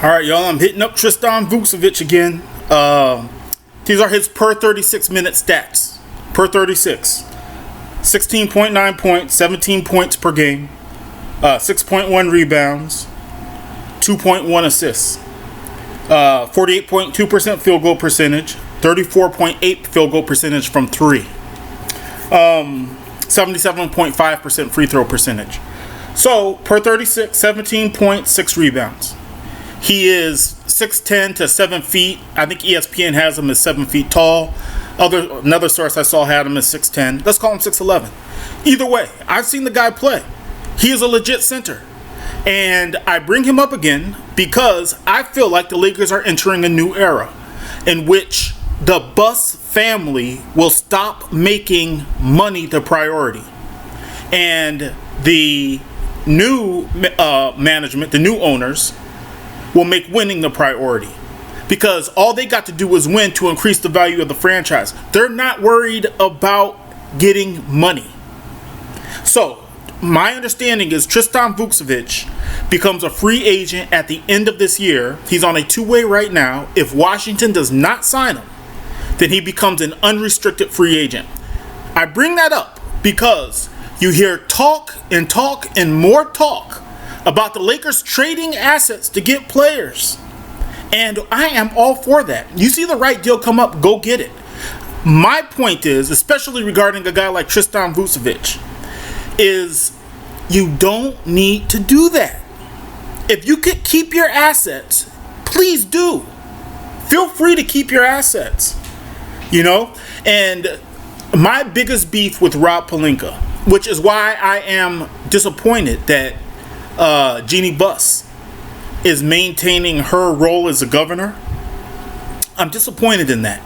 All right, y'all, I'm hitting up Tristan Vukcevic again. These are his per 36 minute stats. Per 36. 16.9 points, 17 points per game, 6.1 rebounds, 2.1 assists, 48.2% field goal percentage, 34.8 field goal percentage from 3, 77.5% free throw percentage. So, per 36, 17 points, 6 rebounds. He is 6'10 to 7 feet. I think ESPN has him as 7 feet tall. Another source I saw had him as 6'10. Let's call him 6'11. Either way, I've seen the guy play. He is a legit center. And I bring him up again because I feel like the Lakers are entering a new era in which the Buss family will stop making money the priority. And the new management, the new owners, will make winning the priority. Because all they got to do is win to increase the value of the franchise. They're not worried about getting money. So, my understanding is Tristan Vukcevic becomes a free agent at the end of this year. He's on a two-way right now. If Washington does not sign him, then he becomes an unrestricted free agent. I bring that up because you hear talk and more talk about the Lakers trading assets to get players. And I am all for that. You see the right deal come up, go get it. My point is, especially regarding a guy like Tristan Vukcevic, is you don't need to do that. If you could keep your assets, please do. Feel free to keep your assets. You know? And my biggest beef with Rob Pelinka, which is why I am disappointed that Jeannie Buss is maintaining her role as a governor. I'm disappointed in that.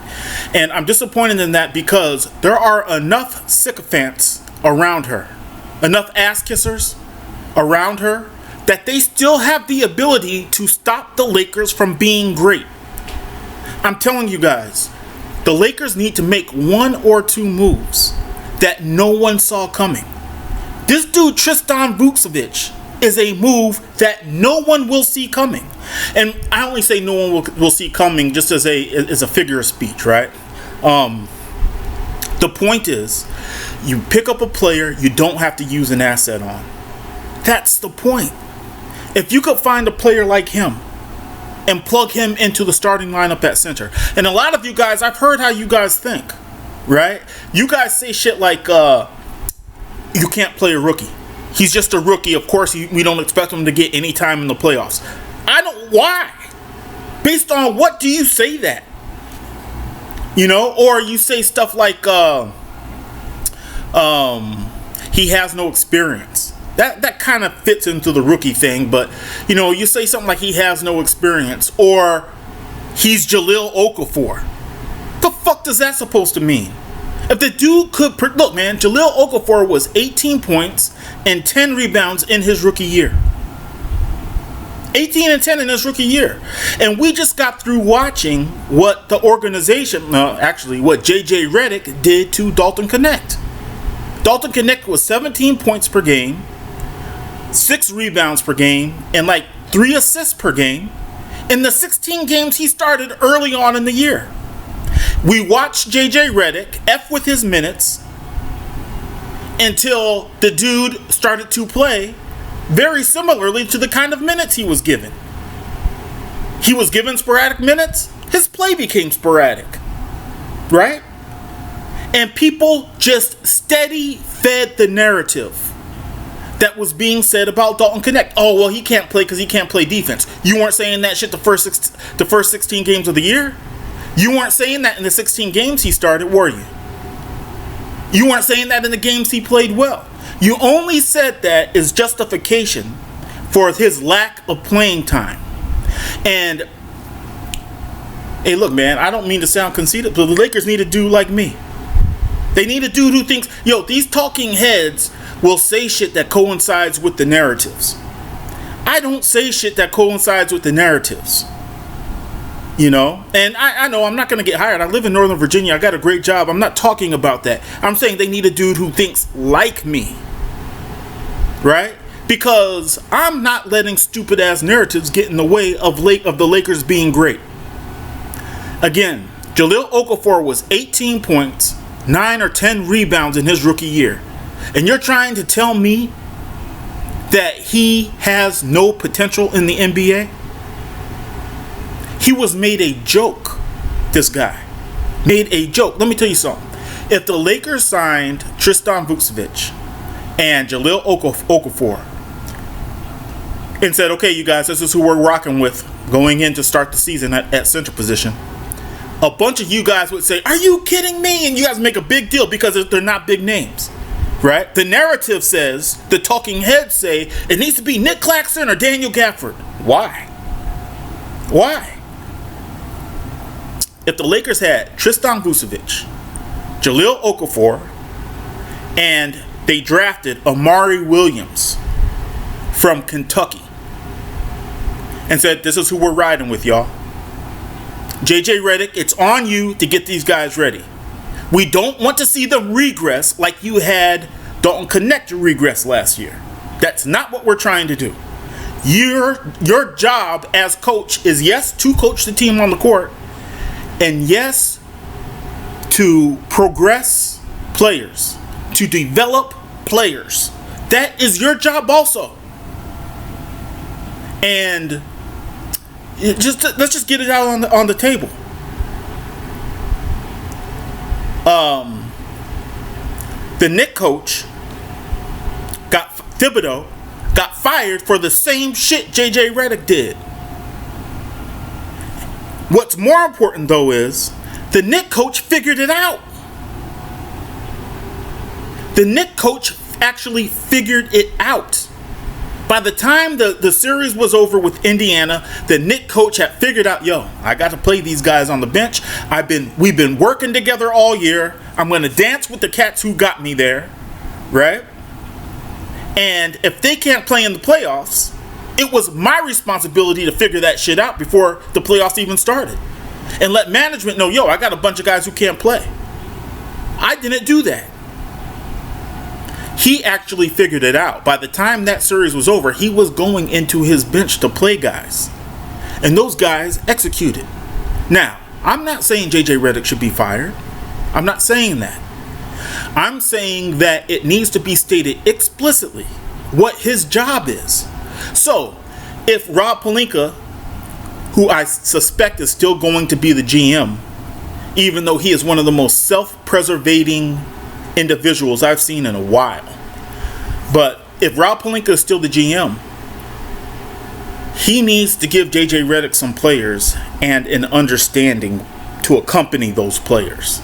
And I'm disappointed in that because there are enough sycophants around her, enough ass kissers around her, that they still have the ability to stop the Lakers from being great. I'm telling you guys, the Lakers need to make one or two moves that no one saw coming. This dude, Tristan Vukcevic, is a move that no one will see coming. And I only say no one will see coming just as a figure of speech, right? The point is, you pick up a player you don't have to use an asset on. That's the point. If you could find a player like him and plug him into the starting lineup at center. And a lot of you guys, I've heard how you guys think, right? You guys say shit like, you can't play a rookie. He's just a rookie. Of course, we don't expect him to get any time in the playoffs. Why? Based on what do you say that? You know, or you say stuff like, he has no experience. That kind of fits into the rookie thing, but you know, you say something like he has no experience, or he's Jahlil Okafor. The fuck does that supposed to mean? If the dude could look, man, Jahlil Okafor was 18 points and 10 rebounds in his rookie year. 18 and 10 in his rookie year. And we just got through watching what the organization, what JJ Redick did to Dalton Connect. Dalton Connect was 17 points per game, 6 rebounds per game, and like 3 assists per game in the 16 games he started early on in the year. We watched JJ Redick F with his minutes until the dude started to play very similarly to the kind of minutes he was given. He was given sporadic minutes. His play became sporadic. Right? And people just steady fed the narrative that was being said about Dalton Connect. Oh, well, he can't play because he can't play defense. You weren't saying that shit the first 16 games of the year? You weren't saying that in the 16 games he started, were you? You weren't saying that in the games he played well. You only said that as justification for his lack of playing time. And, hey, look, man, I don't mean to sound conceited, but the Lakers need a dude like me. They need a dude who thinks, these talking heads will say shit that coincides with the narratives. I don't say shit that coincides with the narratives. You know, and I know I'm not going to get hired. I live in Northern Virginia. I got a great job. I'm not talking about that. I'm saying they need a dude who thinks like me. Right? Because I'm not letting stupid ass narratives get in the way of the Lakers being great. Again, Jahlil Okafor was 18 points, 9 or 10 rebounds in his rookie year. And you're trying to tell me that he has no potential in the NBA? He was made a joke, this guy. Made a joke. Let me tell you something. If the Lakers signed Tristan Vukcevic and Jahlil Okafor and said, okay, you guys, this is who we're rocking with going in to start the season at center position, a bunch of you guys would say, are you kidding me? And you guys make a big deal because they're not big names. Right? The narrative says, the talking heads say, it needs to be Nick Claxton or Daniel Gafford. Why? Why? If the Lakers had Tristan Vukcevic, Jahlil Okafor, and they drafted Amari Williams from Kentucky and said, this is who we're riding with, y'all. JJ Redick, it's on you to get these guys ready. We don't want to see them regress like you had Dalton Connect regress last year. That's not what we're trying to do. Your job as coach is, yes, to coach the team on the court, and yes, to progress players, to develop players. That is your job also. And let's just get it out on the table. The Knicks coach Thibodeau got fired for the same shit JJ Redick did. What's more important though is the Knicks coach figured it out. The Knicks coach actually figured it out. By the time the series was over with Indiana, the Knicks coach had figured out, yo, I got to play these guys on the bench. We've been working together all year. I'm going to dance with the cats who got me there, right? And if they can't play in the playoffs, it was my responsibility to figure that shit out before the playoffs even started. And let management know, yo, I got a bunch of guys who can't play. I didn't do that. He actually figured it out. By the time that series was over, he was going into his bench to play guys. And those guys executed. Now, I'm not saying JJ Redick should be fired. I'm not saying that. I'm saying that it needs to be stated explicitly what his job is. So, if Rob Pelinka, who I suspect is still going to be the GM, even though he is one of the most self-preservating individuals I've seen in a while. But if Rob Pelinka is still the GM, he needs to give JJ Redick some players and an understanding to accompany those players.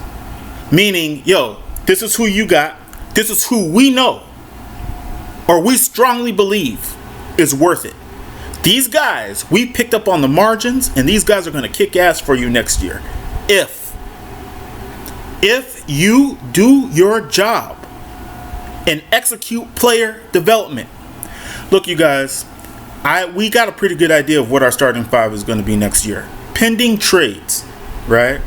Meaning, yo, this is who you got. This is who we know, or we strongly believe is worth it. These guys we picked up on the margins, and these guys are going to kick ass for you next year. If you do your job and execute player development. Look, you guys, we got a pretty good idea of what our starting five is going to be next year. Pending trades, right?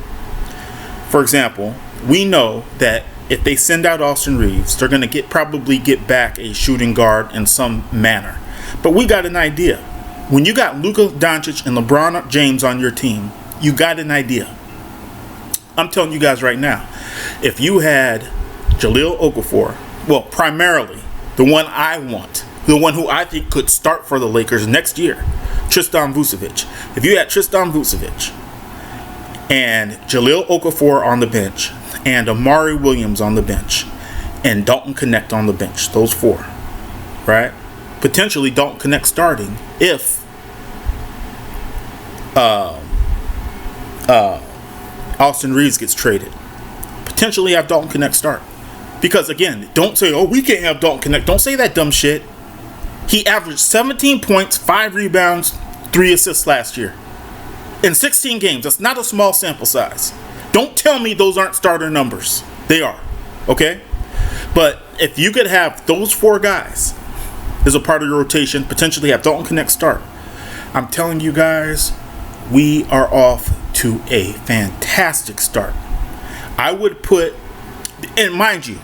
For example, we know that if they send out Austin Reeves, they're going to probably get back a shooting guard in some manner. But we got an idea. When you got Luka Doncic and LeBron James on your team, you got an idea. I'm telling you guys right now, if you had Jahlil Okafor, well, primarily the one I want, the one who I think could start for the Lakers next year, Tristan Vukcevic. If you had Tristan Vukcevic and Jahlil Okafor on the bench and Amari Williams on the bench and Dalton Connect on the bench, those four, right? Potentially Dalton Connect starting if Austin Reeves gets traded. Potentially have Dalton Connect start. Because again, don't say, oh, we can't have Dalton Connect. Don't say that dumb shit. He averaged 17 points, 5 rebounds, 3 assists last year. In 16 games. That's not a small sample size. Don't tell me those aren't starter numbers. They are. Okay? But if you could have those 4 guys as a part of your rotation, potentially have Dalton Connect start, I'm telling you guys, we are off to a fantastic start. I would put, and mind you,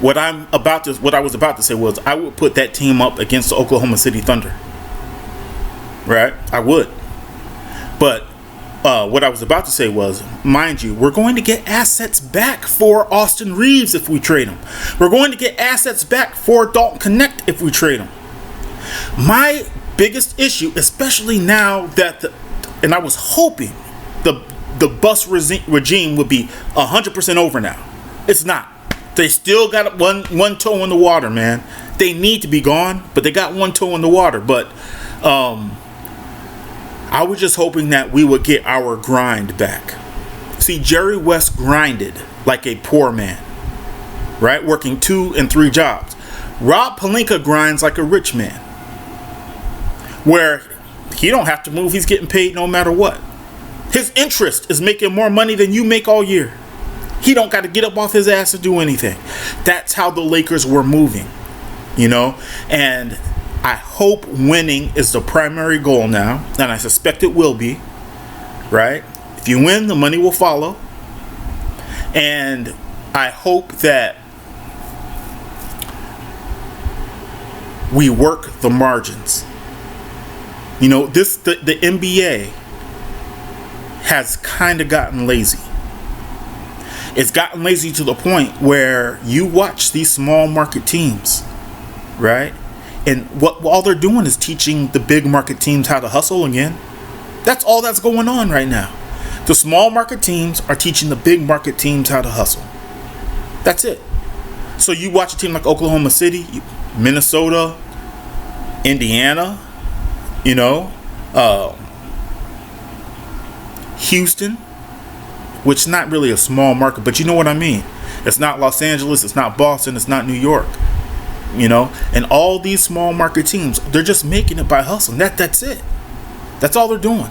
What I was about to say was I would put that team up against the Oklahoma City Thunder. Right? I would. But what I was about to say was, mind you, we're going to get assets back for Austin Reeves if we trade him. We're going to get assets back for Dalton Connect if we trade him. My biggest issue, especially now that and I was hoping the bus regime would be 100% over now. It's not. They still got one toe in the water, man. They need to be gone, but they got one toe in the water. But I was just hoping that we would get our grind back. See, Jerry West grinded like a poor man, right? Working 2 and 3 jobs. Rob Pelinka grinds like a rich man, where he don't have to move. He's getting paid no matter what. His interest is making more money than you make all year. He don't got to get up off his ass to do anything. That's how the Lakers were moving, you know? And I hope winning is the primary goal now, and I suspect it will be, right? If you win, the money will follow. And I hope that we work the margins. You know, the NBA has kind of gotten lazy. It's gotten lazy to the point where you watch these small market teams, right? And all they're doing is teaching the big market teams how to hustle again. That's all that's going on right now. The small market teams are teaching the big market teams how to hustle. That's it. So you watch a team like Oklahoma City, Minnesota, Indiana, you know, Houston, which is not really a small market, but you know what I mean. It's not Los Angeles, it's not Boston, it's not New York. You know, and all these small market teams, they're just making it by hustling. That's it. That's all they're doing.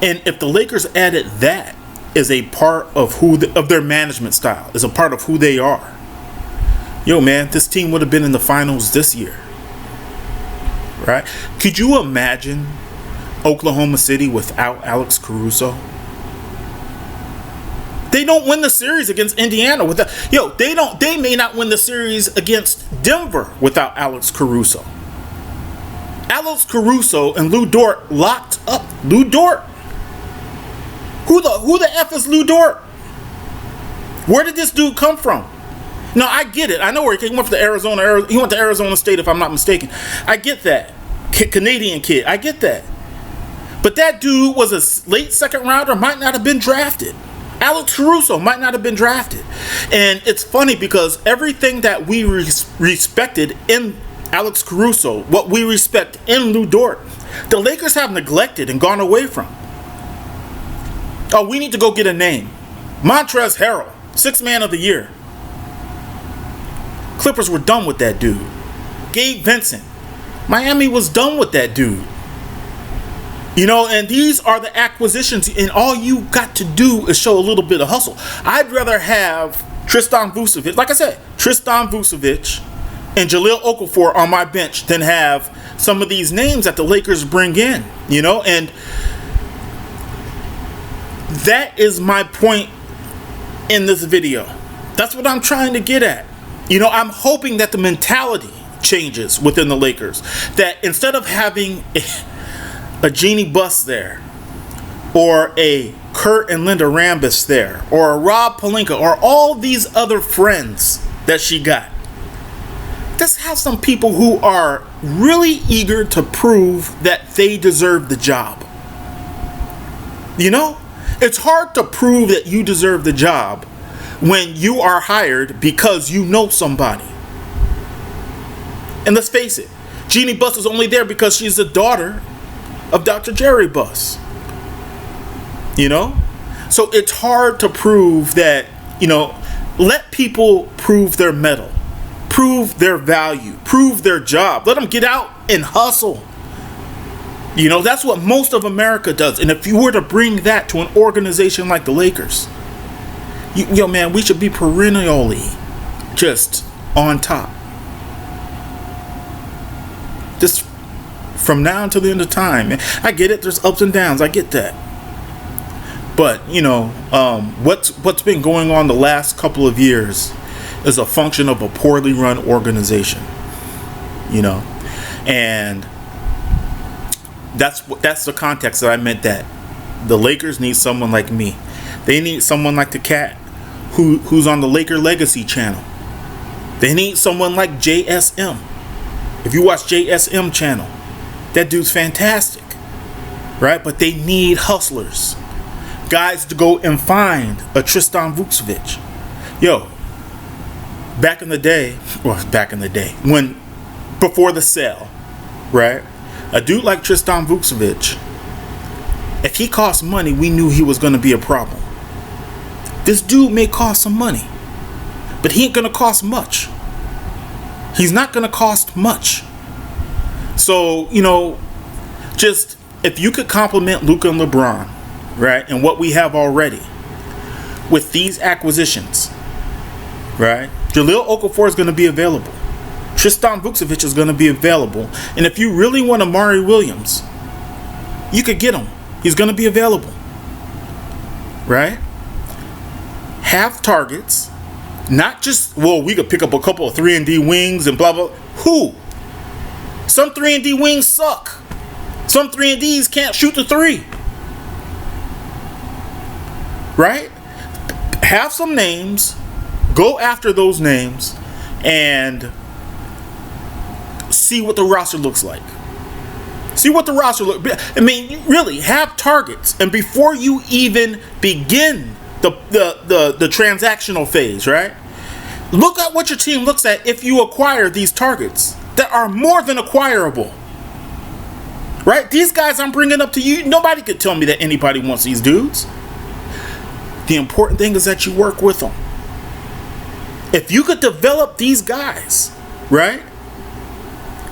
And if the Lakers added that as a part of of their management style, as a part of who they are, yo man, this team would have been in the finals this year. Right? Could you imagine Oklahoma City without Alex Caruso? They don't win the series against Indiana without they may not win the series against Denver without Alex Caruso. Alex Caruso and Lou Dort locked up. Lou Dort? Who the F is Lou Dort? Where did this dude come from? No, I get it. I know where he went from Arizona. He went to Arizona State, if I'm not mistaken. I get that. Canadian kid. I get that. But that dude was a late second rounder, might not have been drafted. Alex Caruso might not have been drafted. And it's funny because everything that we respected in Alex Caruso, what we respect in Lou Dort, the Lakers have neglected and gone away from. Oh, we need to go get a name. Montrezl Harrell, 6th man of the year. Clippers were done with that dude. Gabe Vincent. Miami was done with that dude. You know, and these are the acquisitions, and all you got to do is show a little bit of hustle. I'd rather have Tristan Vukcevic, like I said, Tristan Vukcevic and Jahlil Okafor on my bench than have some of these names that the Lakers bring in, you know, and that is my point in this video. That's what I'm trying to get at. You know, I'm hoping that the mentality changes within the Lakers, that instead of having a Jeannie Buss there, or a Kurt and Linda Rambis there, or a Rob Pelinka, or all these other friends that she got, let's have some people who are really eager to prove that they deserve the job. You know, it's hard to prove that you deserve the job when you are hired because you know somebody. And let's face it, Jeannie Buss is only there because she's the daughter of Dr. Jerry Buss. You know? So it's hard to prove that, you know, let people prove their mettle, prove their value, prove their job. Let them get out and hustle. You know, that's what most of America does. And if you were to bring that to an organization like the Lakers, yo man, we should be perennially just on top. Just from now until the end of time. I get it, there's ups and downs, I get that. But, you know, what's been going on the last couple of years is a function of a poorly run organization. And that's the context that I meant that the Lakers need someone like me. They need someone like the cat who's on the Laker Legacy channel. They need someone like JSM. If you watch JSM channel, that dude's fantastic, right? But they need hustlers, guys to go and find a Tristan Vukcevic. Back in the day, when before the sale, right? A dude like Tristan Vukcevic, if he cost money, we knew he was going to be a problem. This dude may cost some money, but he ain't going to cost much. He's not going to cost much. So, just if you could compliment Luka and LeBron, right, and what we have already with these acquisitions, right? Jahlil Okafor is going to be available. Tristan Vukcevic is going to be available. And if you really want Amari Williams, you could get him. He's going to be available. Right? Half targets. Not just, we could pick up a couple of 3-and-D wings and blah, blah. Who? Some 3-and-D wings suck. Some 3-and-Ds can't shoot the three. Right? Have some names. Go after those names and see what the roster looks like. I mean, really, have targets. And before you even begin the transactional phase, right? Look at what your team looks at if you acquire these targets that are more than acquirable. Right? These guys I'm bringing up to you, nobody could tell me that anybody wants these dudes. The important thing is that you work with them. If you could develop these guys, right?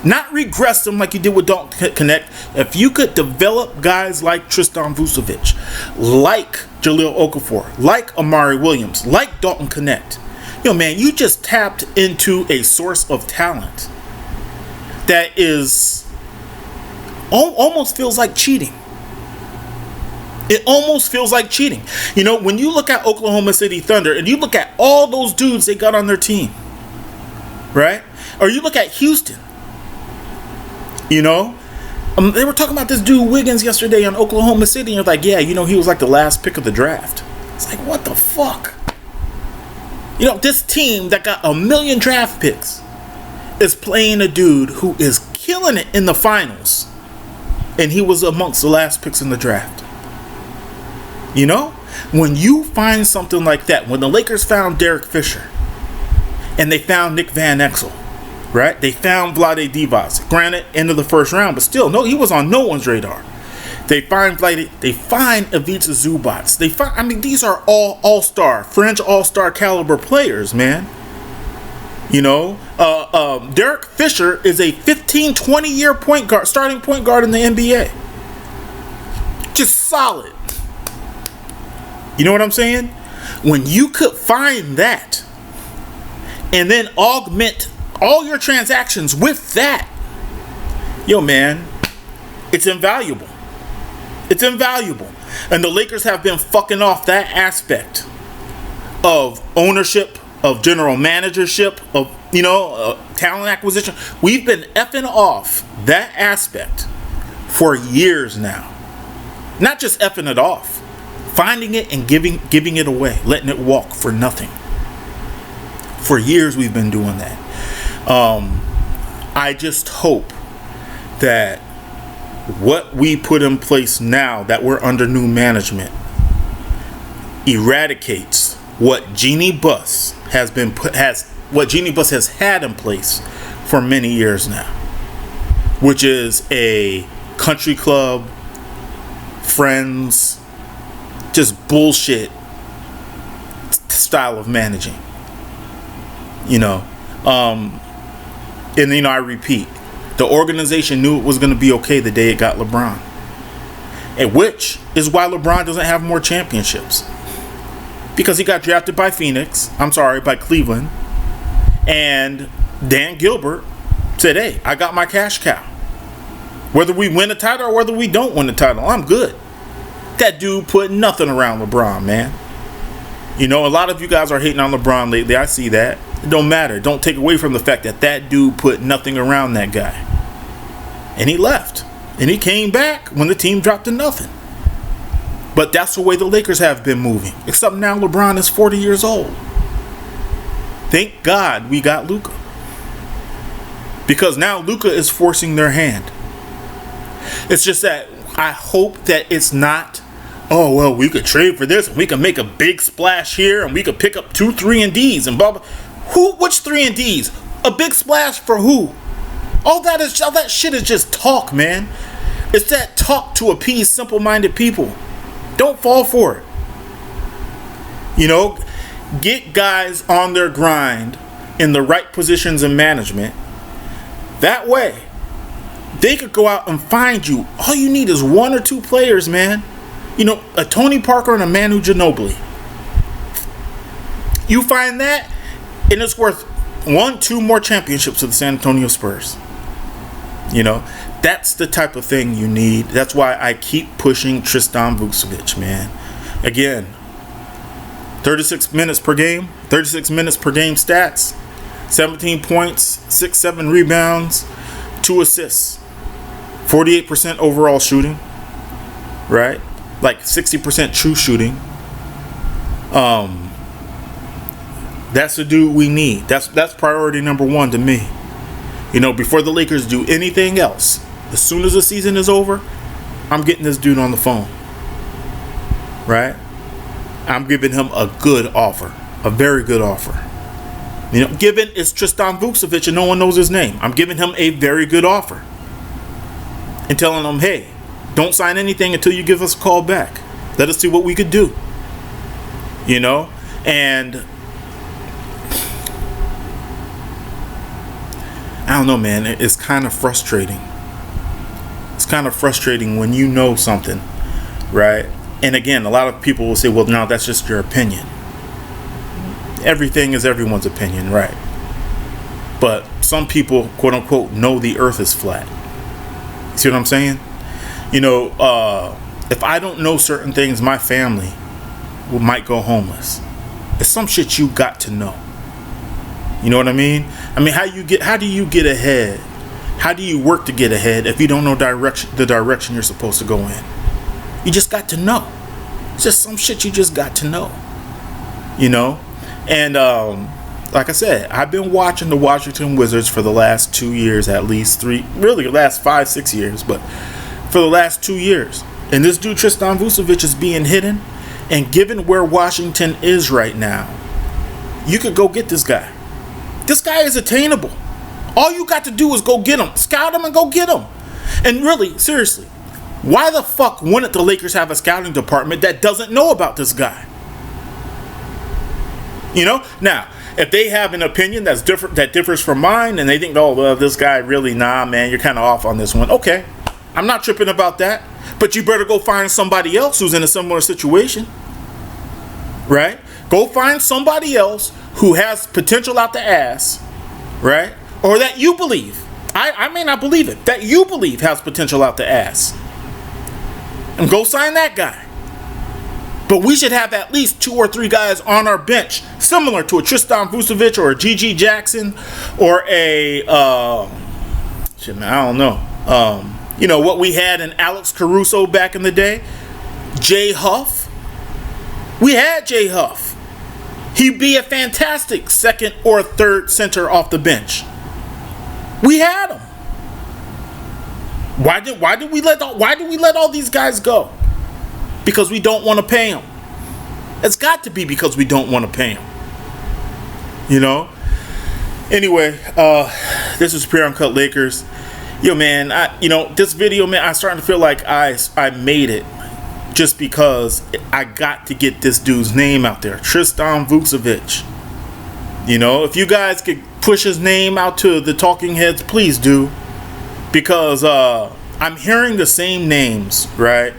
Not regress them like you did with Dalton Connect. If you could develop guys like Tristan Vukcevic, like Jahlil Okafor, like Amari Williams, like Dalton Connect, man, you just tapped into a source of talent that is almost feels like cheating. It almost feels like cheating. When you look at Oklahoma City Thunder and you look at all those dudes they got on their team, right? Or you look at Houston, they were talking about this dude Wiggins yesterday on Oklahoma City, and you're like, he was like the last pick of the draft. It's like, what the fuck? This team that got 1 million draft picks is playing a dude who is killing it in the finals, and he was amongst the last picks in the draft. When you find something like that, when the Lakers found Derek Fisher and they found Nick Van Exel, right? They found Vlade Divac. Granted, end of the first round, but still, no, he was on no one's radar. They find Ivica Zubats. These are all all-star, fringe all-star caliber players, man. Derek Fisher is a 15, 20-year point guard, starting point guard in the NBA. Just solid. You know what I'm saying? When you could find that and then augment all your transactions with that, man, it's invaluable. It's invaluable. And the Lakers have been fucking off that aspect of ownership, of general managership, of, talent acquisition. We've been effing off that aspect for years now. Not just effing it off. Finding it and giving it away, letting it walk for nothing. For years we've been doing that. I just hope that what we put in place now that we're under new management eradicates what Jeannie Buss has had in place for many years now, which is a country club, friends, just bullshit style of managing. And I repeat, the organization knew it was going to be okay the day it got LeBron, and which is why LeBron doesn't have more championships, because he got drafted by by Cleveland, and Dan Gilbert said, hey, I got my cash cow. Whether we win a title or whether we don't win the title, I'm good. That dude put nothing around LeBron, man. You know, a lot of you guys are hating on LeBron lately. I see that. It don't matter. Don't take away from the fact that that dude put nothing around that guy. And he left. And he came back when the team dropped to nothing. But that's the way the Lakers have been moving. Except now LeBron is 40 years old. Thank God we got Luka. Because now Luka is forcing their hand. It's just that I hope that it's not, oh, well, we could trade for this and we can make a big splash here and we could pick up 2 3-and-Ds and blah, blah. Which 3-and-Ds? A big splash for who? All that shit is just talk, man. It's that talk to appease simple-minded people. Don't fall for it. You know, get guys on their grind in the right positions in management. That way, they could go out and find you. All you need is 1 or 2 players, man. You know, a Tony Parker and a Manu Ginobili. You find that, and it's worth 1-2 more championships to the San Antonio Spurs. You know, that's the type of thing you need. That's why I keep pushing Tristan Vukcevic, man. Again, 36 minutes per game stats. 17 points, 6-7 rebounds, 2 assists. 48% overall shooting. Right? Like 60% true shooting. That's the dude we need. That's priority number 1 to me. You know, before the Lakers do anything else, as soon as the season is over, I'm getting this dude on the phone. Right? I'm giving him a good offer. A very good offer. You know, given it's Tristan Vukcevic and no one knows his name, I'm giving him a very good offer. And telling him, hey, don't sign anything until you give us a call back. Let us see what we could do. You know? And I don't know, man. It's kind of frustrating. It's kind of frustrating when you know something, right? And again, a lot of people will say, well, no, that's just your opinion. Everything is everyone's opinion, right? But some people, quote unquote, know the earth is flat. See what I'm saying? You know, if I don't know certain things, my family might go homeless. It's some shit you got to know. You know what I mean? I mean, how do you get ahead? How do you work to get ahead if you don't know the direction you're supposed to go in? You just got to know. It's just some shit you just got to know. You know? And like I said, I've been watching the Washington Wizards for the last 2 years, at least 3, really the last 5-6 years, but for the last 2 years. And this dude Tristan Vukcevic is being hidden. And given where Washington is right now, you could go get this guy. This guy is attainable. All you got to do is go get him. Scout him and go get him. And really, seriously, why the fuck wouldn't the Lakers have a scouting department that doesn't know about this guy? You know? Now, if they have an opinion that's different, that differs from mine, and they think, oh, well, this guy really, nah, man, you're kind of off on this one. Okay, I'm not tripping about that. But you better go find somebody else who's in a similar situation. Right? Go find somebody else who has potential out the ass, right? Or that you believe. I may not believe it. That you believe has potential out the ass. And go sign that guy. But we should have at least 2 or 3 guys on our bench similar to a Tristan Vukcevic or a G.G. Jackson or a I don't know. You know what we had in Alex Caruso back in the day? Jay Huff. We had Jay Huff. He'd be a fantastic 2nd or 3rd center off the bench. We had him. Why did we let all these guys go? Because we don't want to pay them. It's got to be because we don't want to pay them. You know? Anyway, this is Pure Uncut Lakers. Yo, man, this video, man, I'm starting to feel like I made it. Just because I got to get this dude's name out there. Tristan Vukcevic. You know, if you guys could push his name out to the talking heads, please do. Because I'm hearing the same names, right?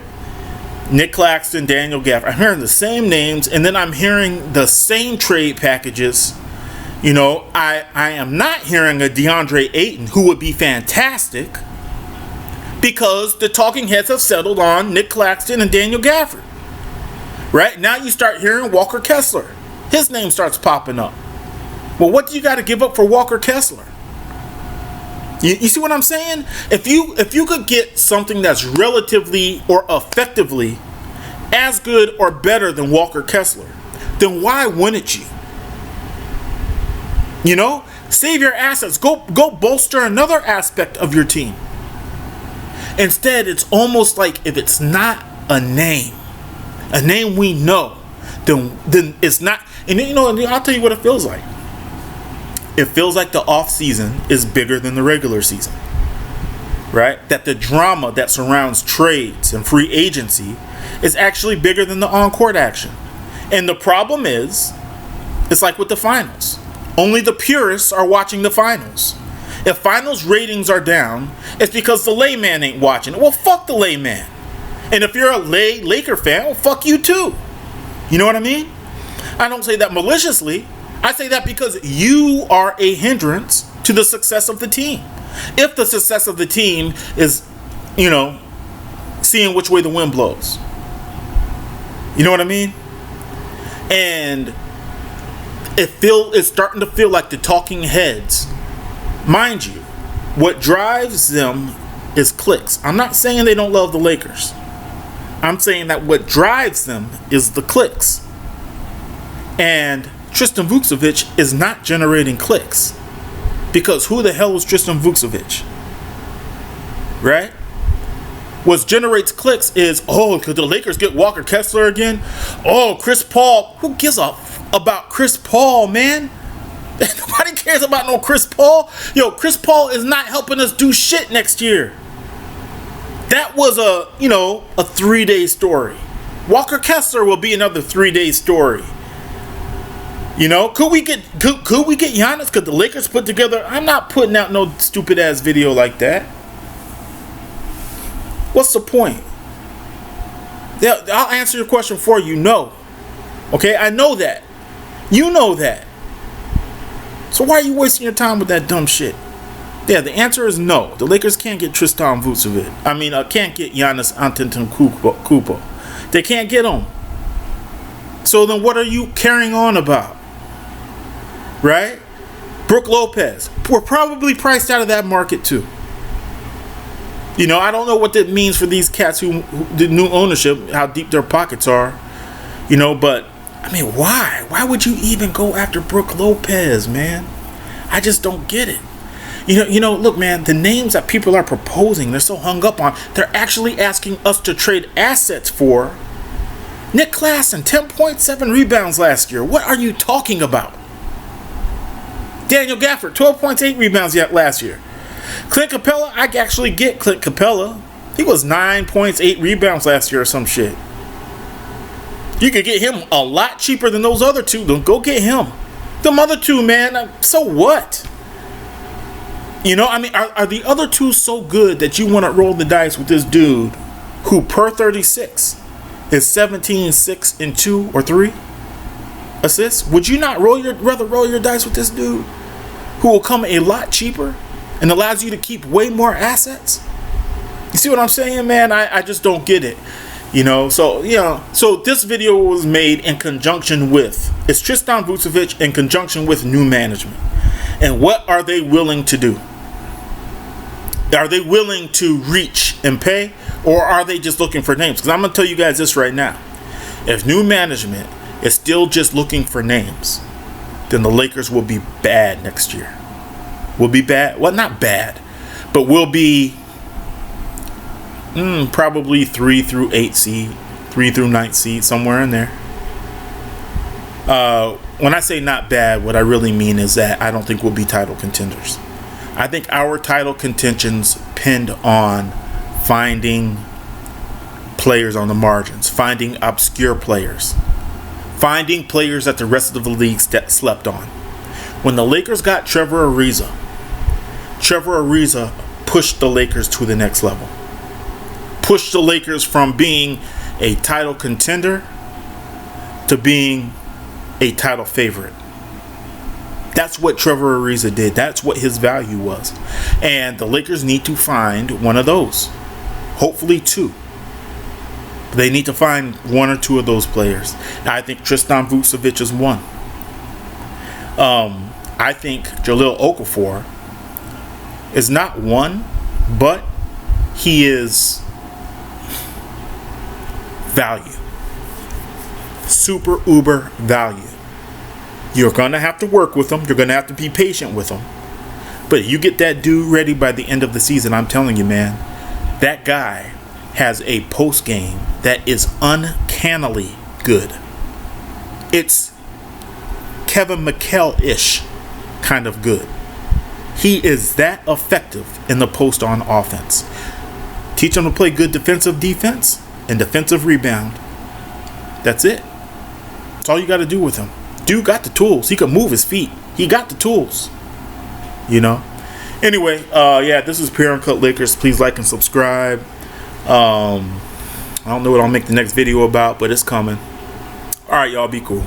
Nick Claxton, Daniel Gafford. I'm hearing the same names, and then I'm hearing the same trade packages. You know, I am not hearing a DeAndre Ayton, who would be fantastic. Because the talking heads have settled on Nick Claxton and Daniel Gafford. Right? Now you start hearing Walker Kessler. His name starts popping up. Well, what do you got to give up for Walker Kessler? You see what I'm saying? If you could get something that's relatively or effectively as good or better than Walker Kessler, then why wouldn't you? You know, save your assets. Go bolster another aspect of your team. Instead, it's almost like if it's not a name we know, then it's not. And you know, I'll tell you what it feels like. It feels like the offseason is bigger than the regular season, right? That the drama that surrounds trades and free agency is actually bigger than the on-court action. And the problem is, it's like with the finals. Only the purists are watching the finals. If finals ratings are down, it's because the layman ain't watching it. Well, fuck the layman. And if you're a Laker fan, well, fuck you too. You know what I mean? I don't say that maliciously. I say that because you are a hindrance to the success of the team. If the success of the team is, you know, seeing which way the wind blows. You know what I mean? And it's starting to feel like the talking heads. Mind you, what drives them is clicks. I'm not saying they don't love the Lakers. I'm saying that what drives them is the clicks. And Tristan Vukcevic is not generating clicks. Because who the hell is Tristan Vukcevic? Right? What generates clicks is, oh, could the Lakers get Walker Kessler again? Oh, Chris Paul. Who gives a about Chris Paul, man? Nobody cares about no Chris Paul. Yo, Chris Paul is not helping us do shit next year. That was a 3-day story. Walker Kessler will be another 3-day story. You know, could we get Giannis? Could the Lakers put together? I'm not putting out no stupid ass video like that. What's the point? Yeah, I'll answer your question for you. No. Okay, I know that. You know that. So why are you wasting your time with that dumb shit? Yeah, the answer is no. The Lakers can't get Tristan Vukcevic. Can't get Giannis Antetokounmpo. They can't get him. So then what are you carrying on about? Right? Brook Lopez. We're probably priced out of that market too. You know, I don't know what that means for these cats who the new ownership, how deep their pockets are. You know, but I mean, why? Why would you even go after Brook Lopez, man? I just don't get it. You know, look, man, the names that people are proposing, they're so hung up on, they're actually asking us to trade assets for. Nick Claxton, 10.7 rebounds last year. What are you talking about? Daniel Gafford, 12.8 rebounds last year. Clint Capella, I actually get Clint Capella. He was 9.8 rebounds last year or some shit. You could get him a lot cheaper than those other two. Don't go get him. Them other two, man, so what? You know, I mean, are the other two so good that you want to roll the dice with this dude who per 36 is 17, 6, and 2 or 3 assists? Would you not rather roll your dice with this dude who will come a lot cheaper and allows you to keep way more assets? You see what I'm saying, man? I just don't get it. You know, so this video was made in conjunction with, it's Tristan Vukcevic in conjunction with new management. And what are they willing to do? Are they willing to reach and pay? Or are they just looking for names? Because I'm going to tell you guys this right now. If new management is still just looking for names, then the Lakers will be bad next year. Will be bad? Well, not bad, but will be probably 3 through 8 seed, 3 through 9 seed, somewhere in there. When I say not bad, what I really mean is that I don't think we'll be title contenders. I think our title contentions pinned on finding players on the margins, finding obscure players, finding players that the rest of the league slept on. When the Lakers got Trevor Ariza pushed the Lakers to the next level. Pushed the Lakers from being a title contender to being a title favorite. That's what Trevor Ariza did. That's what his value was. And the Lakers need to find one of those. Hopefully 2. They need to find one or two of those players. I think Tristan Vukcevic is one. I think Jahlil Okafor is not one, but he is value. Super uber value. You're going to have to work with him. You're going to have to be patient with him. But you get that dude ready by the end of the season, I'm telling you, man, that guy has a post game that is uncannily good. It's Kevin McHale-ish kind of good. He is that effective in the post on offense. Teach him to play good defense and defensive rebound. That's it. That's all you got to do with him. Dude got the tools. He can move his feet. He got the tools. You know? Anyway, yeah, this is Pure Uncut Lakers. Please like and subscribe. I don't know what I'll make the next video about, but it's coming. Alright, y'all, be cool.